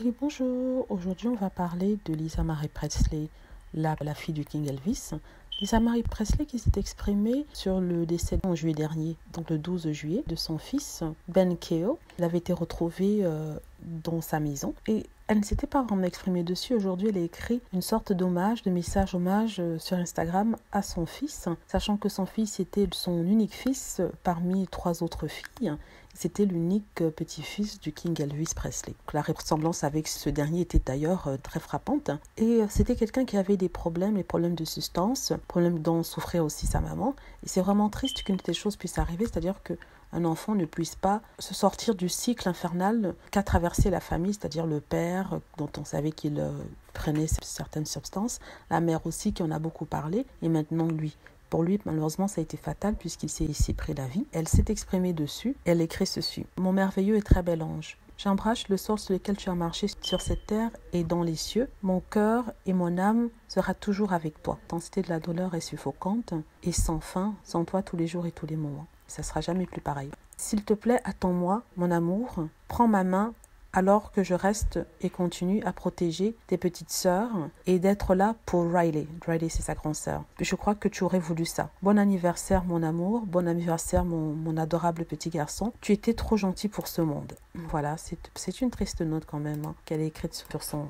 Et bonjour, aujourd'hui on va parler de Lisa Marie Presley, la fille du King Elvis. Lisa Marie Presley qui s'est exprimée sur le décès en juillet dernier, donc le 12 juillet, de son fils Ben Keough. Il avait été retrouvé dans sa maison et elle ne s'était pas vraiment exprimée dessus. Aujourd'hui, elle a écrit une sorte d'hommage, de message hommage sur Instagram à son fils, sachant que son fils était son unique fils parmi 3 autres filles. C'était l'unique petit-fils du King Elvis Presley. La ressemblance avec ce dernier était d'ailleurs très frappante. Et c'était quelqu'un qui avait des problèmes, les problèmes de substance, problèmes dont souffrait aussi sa maman. Et c'est vraiment triste qu'une telle chose puisse arriver, c'est-à-dire qu'un enfant ne puisse pas se sortir du cycle infernal qu'a traversé la famille, c'est-à-dire le père dont on savait qu'il prenait certaines substances, la mère aussi qui en a beaucoup parlé, et maintenant lui. Pour lui, malheureusement, ça a été fatal puisqu'il s'est ici pris la vie. Elle s'est exprimée dessus. Elle écrit ceci. « Mon merveilleux et très bel ange, j'embrasse le sol sur lequel tu as marché sur cette terre et dans les cieux. Mon cœur et mon âme sera toujours avec toi. L'intensité de la douleur est suffocante et sans fin, sans toi tous les jours et tous les moments. Ça sera jamais plus pareil. S'il te plaît, attends-moi, mon amour. Prends ma main alors que je reste et continue à protéger tes petites sœurs et d'être là pour Riley. Riley, c'est sa grande sœur. Je crois que tu aurais voulu ça. Bon anniversaire, mon amour. Bon anniversaire, mon adorable petit garçon. Tu étais trop gentil pour ce monde. » Voilà, c'est une triste note quand même qu'elle a écrite sur son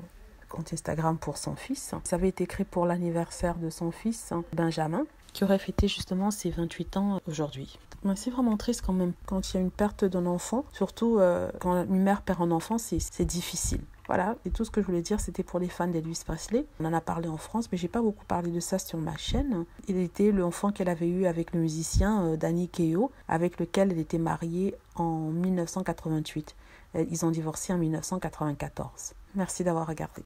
compte Instagram pour son fils. Ça avait été écrit pour l'anniversaire de son fils, Benjamin, qui aurait fêté justement ses 28 ans aujourd'hui. Mais c'est vraiment triste quand même, quand il y a une perte d'un enfant, surtout quand une mère perd un enfant, c'est difficile. Voilà, et tout ce que je voulais dire, c'était pour les fans d'Elvis Presley. On en a parlé en France, mais j'ai pas beaucoup parlé de ça sur ma chaîne. Il était l'enfant qu'elle avait eu avec le musicien Danny Keough, avec lequel elle était mariée en 1988. Ils ont divorcé en 1994. Merci d'avoir regardé.